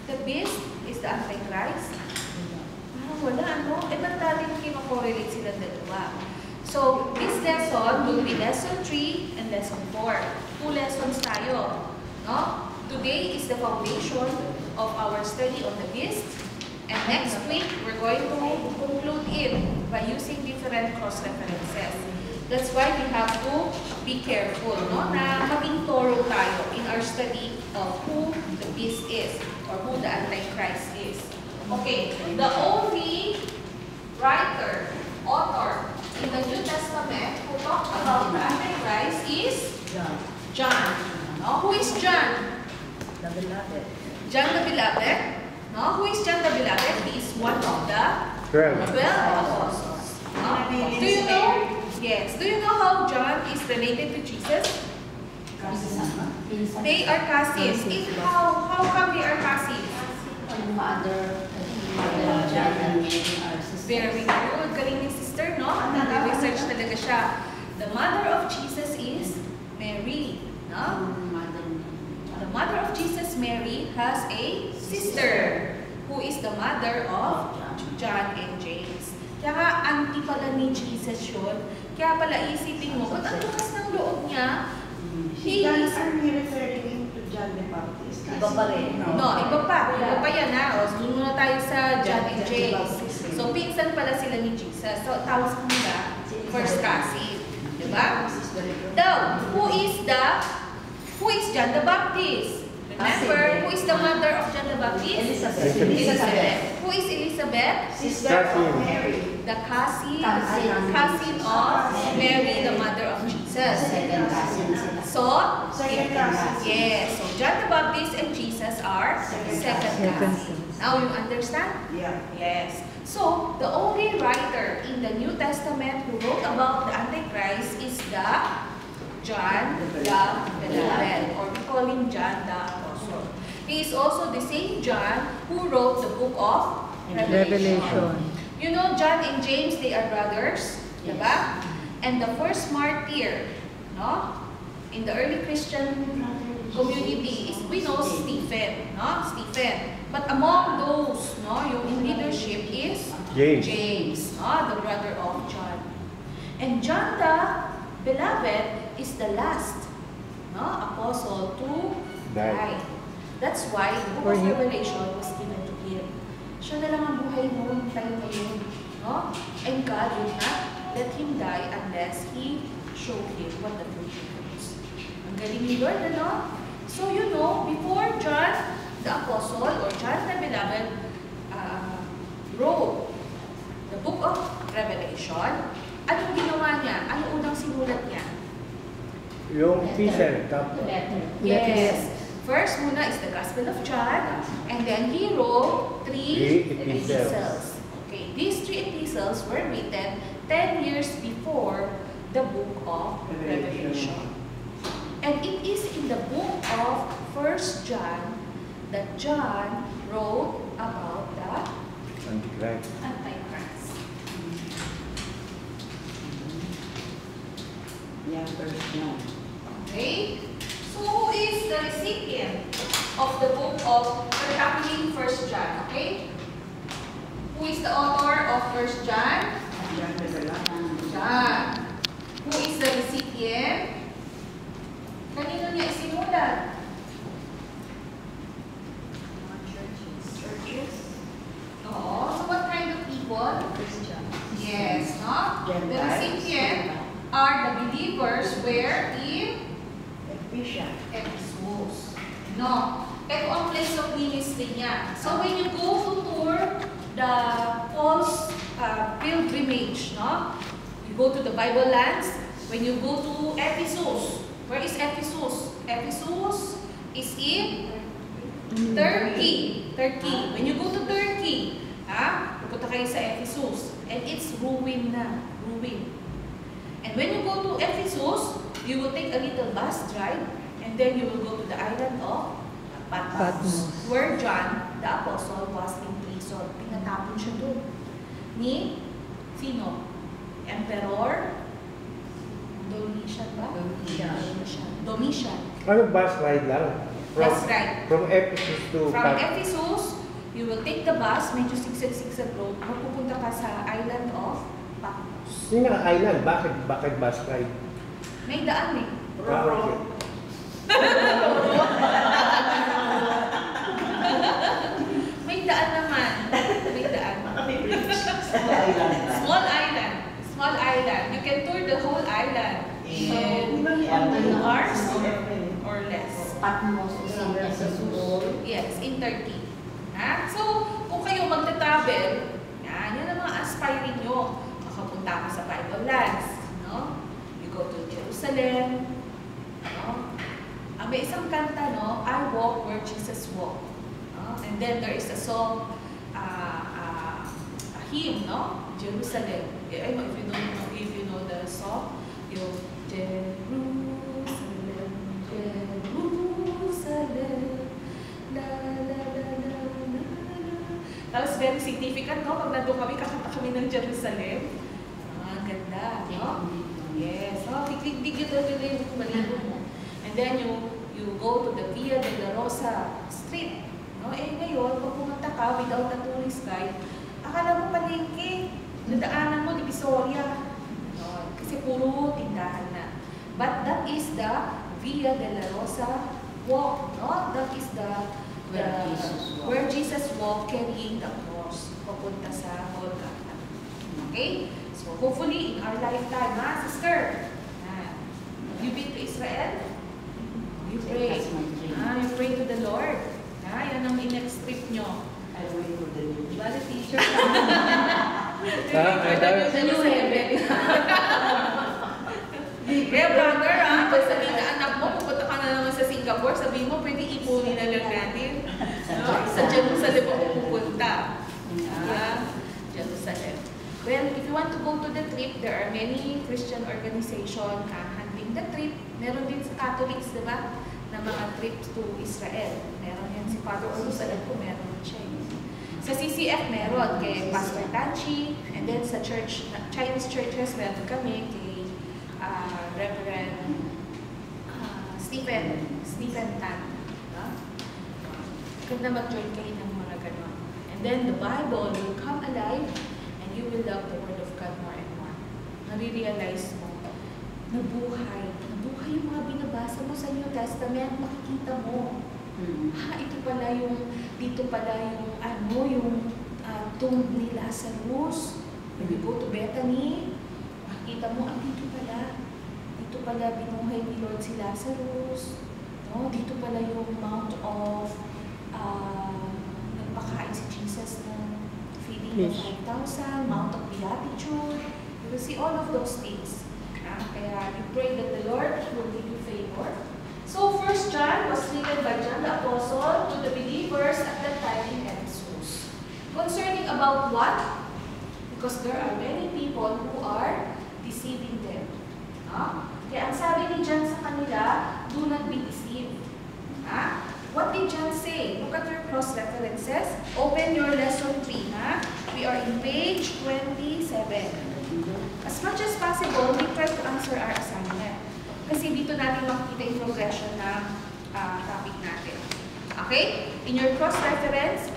the beast is the Antichrist? Wala, ano? Ba't natin kino-correlate silang dalawa? So, this lesson will be lesson 3 and lesson 4. 2 lessons tayo. No? Today is the foundation of our study on the beast. And next week, we're going to conclude it by using different cross-references. That's why we have to be careful, no? Na maging thorough tayo in our study of who the beast is or who the Antichrist is. Okay, the only writer, author in the New Testament who talked about the Antichrist is John. No? Who is John? The Beloved. John the Beloved. No? Who is John the Beloved? He is one of the 12 apostles. No? Do you know? Yes. Do you know how John is related to Jesus? They are cousins. How come they are cousins? Mother John and Mary are sisters. Very good. Galing ni sister, no? Nag-research talaga siya. The mother of Jesus is Mary. No? The mother of Jesus, Mary, has a sister who is the mother of John and James. Kaya auntie pala ni Jesus yun. Kaya pala isipin mo, ba't ang lakas ng loob niya? Are you referring to John the Baptist? Iba pa rin. No, iba pa. Iba pa yan ha. O, doon muna tayo sa John and James. So, pinsan pala sila ni Jesus. So, tawag sa kanila, first cousin. Diba? Now, who is John the Baptist? Remember, who is the mother of John the Baptist? Elizabeth. Who is Elizabeth? Sister of Mary. The cousin of Mary, the mother of Jesus. So, Second cousin. yes. So, John the Baptist and Jesus are second cousins. Now, you understand? Yeah. Yes. So, the only writer in the New Testament who wrote about the Antichrist is the John the Beloved, or we call him John the Apostle. He is also the same John who wrote the book of Revelation. You know, John and James, they are brothers, diba? And the first martyr, no, in the early Christian community is, we know Stephen, no, Stephen. But among those, no, yung in leadership is James, no, the brother of John. And John the Beloved is the last, no, apostle to die. That's why the book of Revelation was given to him. Siya na lang ang buhay mo, tayo ngayon, no? And God would not let him die unless He showed him what the future holds. Ang galing ni Lord, ano? So, you know, before John the Apostle or John the Beloved wrote the book of Revelation, anong ginawa niya? Ano unang sinulat niya? Yung Peter, Yes. First muna is the Gospel of John, and then he wrote 3 epistles. Okay, these 3 epistles were written 10 years before the book of Revelation. And it is in the book of 1 John that John wrote about the Antichrist. Yeah, first John. Okay? So who is the recipient of the book of, we're tackling 1 John, okay? Who is the author of 1 John? John the Beloved. John. Who is the recipient? Kanino niya isinulat? Churches. Oo. So what kind of people? Christians. Yes, no? The recipient are the believers where in Ephesus. No. Ito ang place of ministry niya. So when you go to tour the Paul's pilgrimage, no? You go to the Bible lands. When you go to Ephesus, where is Ephesus? Ephesus is in Turkey. When you go to Turkey, pupunta kayo sa Ephesus. And it's ruin na. Ruin. And when you go to Ephesus, you will take a little bus ride, and then you will go to the island of Patmos, where John the Apostle was in prison. Pinatapon siya doon. Ni sino? Emperor Domitian ba? Domitian. Ano bus ride lang? That's right. From Ephesus to From Pat- Ephesus, you will take the bus, medyo siksad-siksad road, mapupunta ka sa island of Patmos. Yun nga, island. Bakit bus ride? May daan eh. Okay. May daan naman. May daan. Small island. Small island. You can tour the whole island in 2 hours or less. Patmos is in Ephesus. Yes, in Turkey. Ha? So, kung kayo magta-travel, yan ang mga aspiring nyo. Makapunta ka sa Bible lands. No? You go to Jerusalem. No? May isang kanta, no? I walk where Jesus walked. No? And then there is a song, a hymn, no? Jerusalem. I don't know if you know the song. Yung Jerusalem, Jerusalem, la la la la la la. Tapos very significant, no? Pag nandun kami, kakanta kami ng Jerusalem. Ang ganda, no? Yes. So, tigil yung maligo mo. And then you go to the Via de la Rosa Street. No? Ngayon, pag pumunta ka without a tourist guide, akala mo palengke. Nadaanan mo, Divisoria. No? Kasi puro tindahan na. But that is the Via de la Rosa walk. No? That is where Jesus walked carrying the cross papunta sa Golgotha. Okay? So hopefully in our lifetime, sister, you been to Israel? You pray. That's my dream. You pray to the Lord. Yan ang in-next trip nyo. Diba the teacher? The new heaven. Kaya brother, pag sabihin na anak mo, pupunta ka na naman sa Singapore, sabihin mo, pwede ipunin na lang natin. No? Sa Jerusalem ako pupunta. Jerusalem. Well, if you want to go to the trip, there are many Christian organizations handling the trip. Meron din sa Catholics, di ba? Na mga trips to Israel. Meron yan si Father Orlus, alam ko meron siya. Sa CCF meron kay Pastor Tanchi, and then sa church, Chinese churches meron kami kay Reverend Stephen Tan. Ganda mag-join kayo ng mga ganon. And then the Bible will come alive and you will love the Word of God more and more. Nare-realize mo, nabuhay yung mga binabasa mo sa New Testament, makikita mo. Dito pala yung tomb ni Lazarus. When you go to Bethany, makikita mo, dito pala binuhay ni Lord si Lazarus. No? Dito pala yung Mount of nagpakain si Jesus ng feeding of 5,000, Mount of Beatitude. You will see all of those things. Kaya you pray that the Lord will give you favor. So, 1 John was written by John the Apostle to the believers at that time in Ephesus. Concerning about what? Because there are many people who are deceiving them. Kaya ang sabi ni John sa kanila, do not be deceived. What did John say? Look at your cross-references. Open your lesson 3. We are in page 27. As much as possible, we try to answer our assignment. Kasi dito natin makikita yung progression ng topic natin. Okay? In your cross-reference,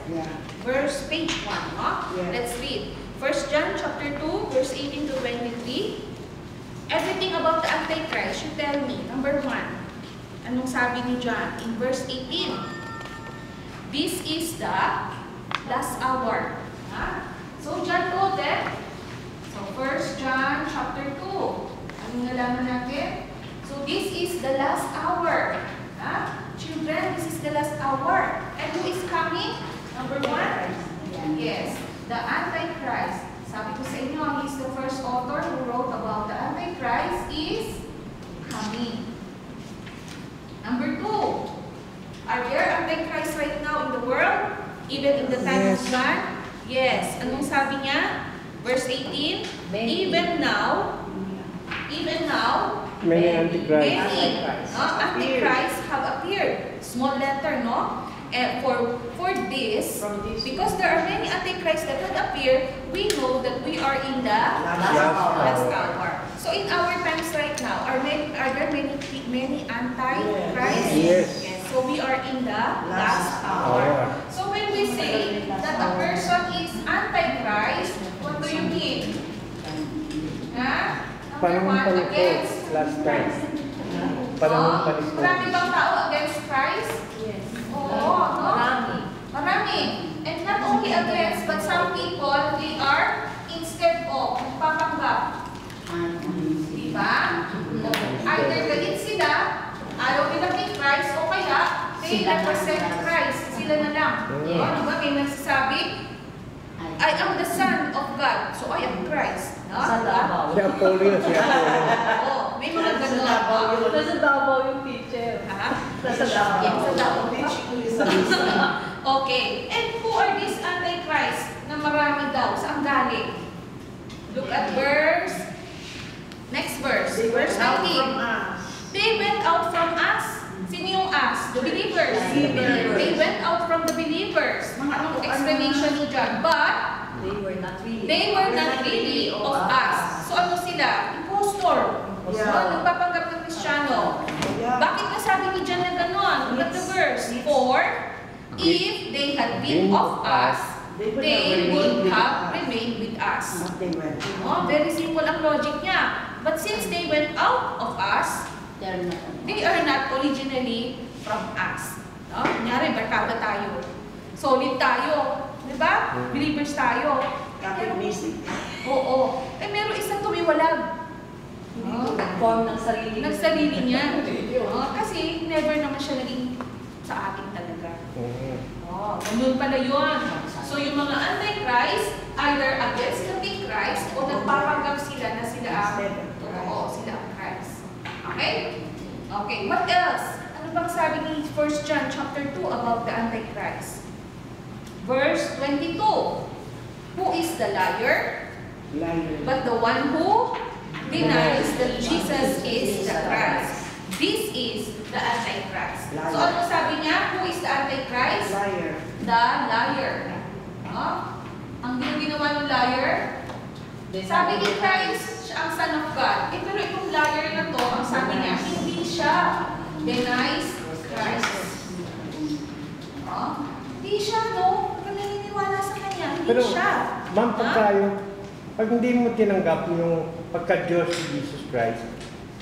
page 1. Let's read. 1 John chapter 2, verse 18 to 23. Everything about the Antichrist, you tell me. Number 1. Anong sabi ni John? In verse 18. This is the last hour. So John told them. So 1 John chapter 2. Anong nalaman natin? So this is the last hour. Children, this is the last hour. And who is coming? Number 1? Yes, the Antichrist. Sabi ko sa inyo, he's the first author who wrote about the Antichrist is coming. Number 2, are there Antichrist right now in the world? Even in the time of John? Yes. Anong sabi niya? Verse 18, even now, many Antichrist. Antichrist have appeared. Small letter, no? And for this, because there are many Antichrists that had appeared, we know that we are in the last hour. So in our times right now, are there many Antichrists? Yes. Yes. So we are in the last hour. Hour. So when we say that a person is Antichrist, what do you mean? Ha? Number Panahon one, pa nito, against. last time. Panahon pa nito. Marami bang tao against Christ? Yes. Oo, no? Marami. Marami. And not only against, but some people, they are instead of, nagpapanggap. Diba? Either galit sila, ayaw nila kay Christ, o kaya, they represent Christ. Sila na lang. Yeah. Ano ba? May nagsasabi, I am the Son of God, so I am Christ. No? Sa Davao. Si Apollo yun, si Apollo. Oo, may mga ganun. Nasa Davao yung teacher. Ha? Nasa Davao. Sa Davao. Teaching ko yung sa Okay. And who are these Antichrist na marami daw? Saan galing? Look at next verse. They went Verse out 19. from us. They went out from us. Sino yung us? The believers. Believers. They went out from the believers. Anong explanation mo dyan? But They were not really. they were not really of us. So ano sila? Impostor. Yeah. So, nagpapanggap ng Kristiyano. Yeah. Bakit nasabi ni John na gano'n? Look at the verse. For if they had been of us, they would have remained with us. What they went. Oh, very simple ang logic niya. But since they went out of us, They're not. they are not originally from us. No? Kunyari, barkada tayo. Solid tayo. Di ba? Believers tayo. Kapit basic. Oo. Eh, meron isang tumiwalag. Oh, Form ng sarili. nagsarili niya. Oh, kasi never naman siya naging sa atin talaga. Oh, ganun pala yun. So yung mga Antichrist, either against the Christ o nagpapanggap sila na sila ang totoo, sila ang Christ. Okay? Okay, what else? Ano bang sabi ni 1 John chapter 2 about the Antichrist? Verse 22. Who is the liar? Liar. But the one who denies that Jesus is the Christ. This is the Antichrist. So ano sabi niya? Who is the Antichrist? Liar. The liar. Ang ginawa ng liar, sabi ni Christ, siya ang Son of God. Pero itong liar na to, ang sabi niya, hindi siya denies Christ. Hindi siya, no? Kung naniniwala sa kanya, hindi Pero, siya. ma'am, pag hindi mo tinanggap yung pagka-Diyos si Jesus Christ,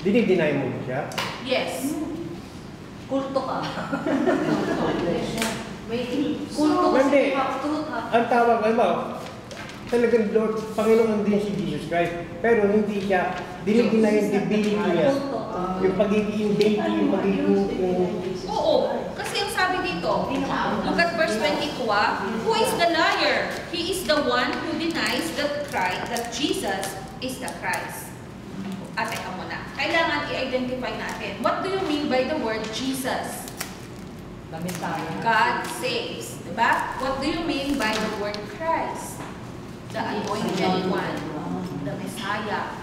dinideny mo ba siya? Yes. Kulto ka. May kulto So, kasi hindi. half-truth, Ang tawag, ano ba, talagang Lord, Panginoon din si Jesus Christ, pero hindi siya, dinideny yung divinity niya. Kulto. Yung pagiging deity, yung pagiging, Oo. Kasi ang sabi dito, look at verse 22, who is the liar? He is the one who denies that Christ, that Jesus is the Christ. Teka muna. Kailangan i-identify natin. What do you mean by the word Jesus? God saves. Diba? What do you mean by the word Christ? The anointed one. The Messiah.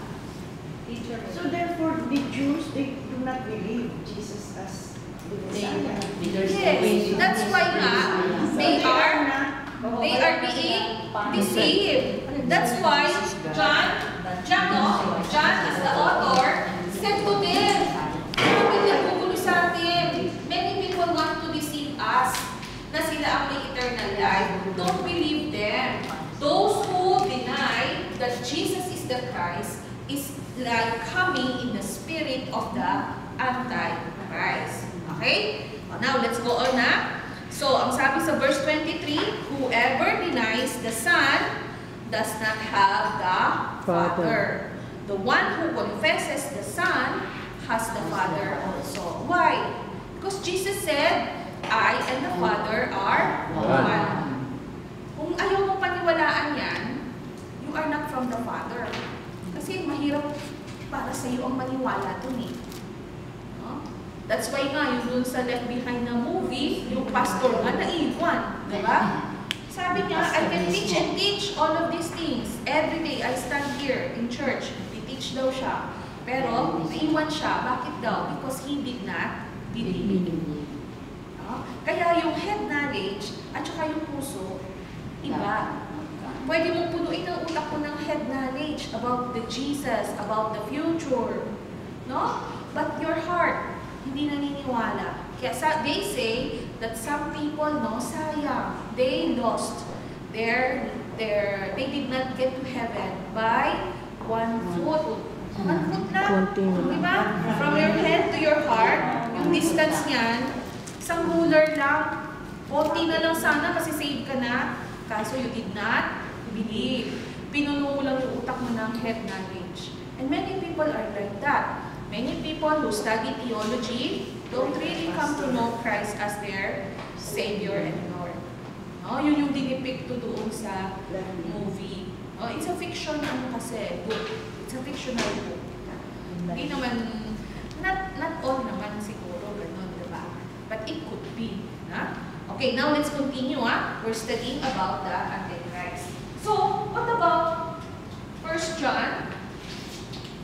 So therefore, the Jews, they do not believe Jesus as the Messiah. Yes. That's why nga, they are being deceived. That's why John is the author, said to them, sabi niya, gugulo sa atin. Many people want to deceive us na sila ang may eternal life. Don't believe them. Those who deny that Jesus is the Christ is like coming in the spirit of the Antichrist. Okay? Now, let's go on na. So, ang sabi sa verse 23, whoever denies the Son does not have the Father. The one who confesses the Son has the Father also. Why? Because Jesus said, I and the Father are one. Kung ayaw mo paniwalaan yan, you are not from the Father. Kasi mahirap para sa iyo ang maniwala dun eh. No? That's why nga, yung dun sa Left Behind na movie, yung pastor nga naiwan. Diba? Sabi niya, I can teach and teach all of these things. Every day, I stand here in church. Teach daw siya. Pero, naiwan siya. Bakit daw? Because he did not believe. No? Kaya yung head knowledge at saka yung puso, iba. Pwede mong punuin ang utak mo ng head knowledge about the Jesus, about the future. No? But your heart, hindi naniniwala. Kaya they say that some people, no, sayang, they lost they did not get to heaven by 1 foot. 1 foot lang. Diba? From your head to your heart, yung distance niyan, isang ruler lang. 40 na lang sana kasi save ka na. Kaso you did not believe. Pinuno mo lang yung utak mo ng head knowledge. And many people are like that. Many people who study theology don't really come to know Christ as their Savior and Lord. No, yun yung dinipikto doon sa movie. No, it's a fiction kasi book. It's a fictional book. Hindi naman, not all naman siguro ganun, diba? But it could be. Ha? Okay, now let's continue. We're studying about the Antichrist. So, what about 1 John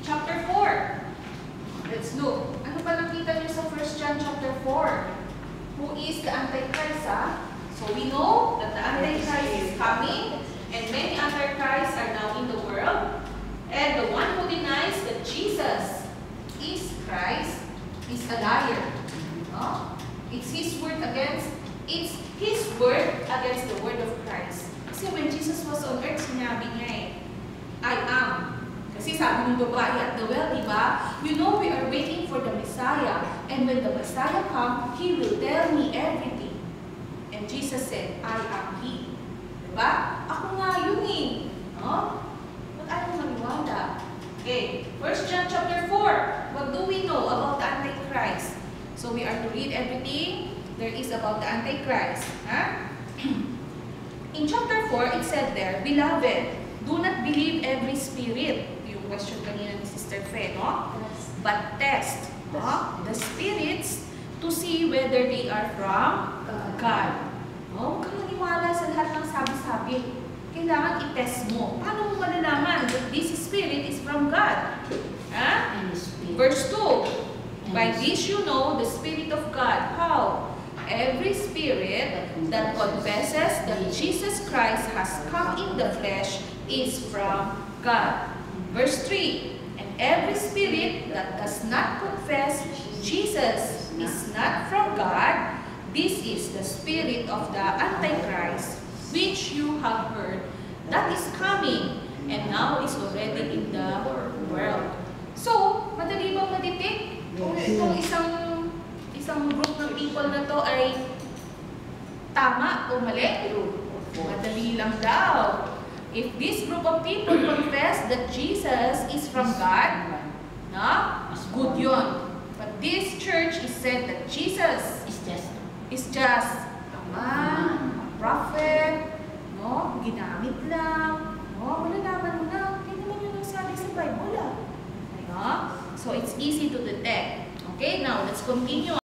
chapter 4? Let's look. Ano ba nakita niyo sa 1 John chapter 4? Who is the Antichrist? So we know that the Antichrist is coming, and many Antichrists are now in the world. And the one who denies that Jesus is Christ is a liar. No? It's his word against the word of Christ. Kasi when Jesus was on earth, sinabi niya I am. Kasi sabi ng babae at the well, diba? You know we are waiting for the Messiah. And when the Messiah comes, He will tell me everything. And Jesus said, I am He. Diba? Ako nga yun No? Ba't ayaw maniwala? Okay, 1 John chapter 4. What do we know about the Antichrist? So we are to read everything there is about the Antichrist. In chapter 4, it said there, Beloved, do not believe every spirit. Yung question kanina ni Sister Fe, no? But test the spirits to see whether they are from God. No? Huwag kang maniwala sa lahat ng sabi-sabi. Kailangan i-test mo. Paano mo malalaman that this spirit is from God? Verse 2, By this you know the Spirit of God. How? Every spirit that confesses that Jesus Christ has come in the flesh is from God. Verse 3, And every spirit that does not confess Jesus is not from God. This is the spirit of the Antichrist, which you have heard that is coming and now is already in the world. So, madali bang ma-detect kung itong isang group ng people na to ay tama o mali? Madali lang daw. If this group of people confess that Jesus is from God, good yun. But this church is said that Jesus is just a man, a prophet, no? Ginamit lang, no? Malalaman mo na, hindi naman yun ang sabi sa Bible, no? So it's easy to detect. Okay, now let's continue.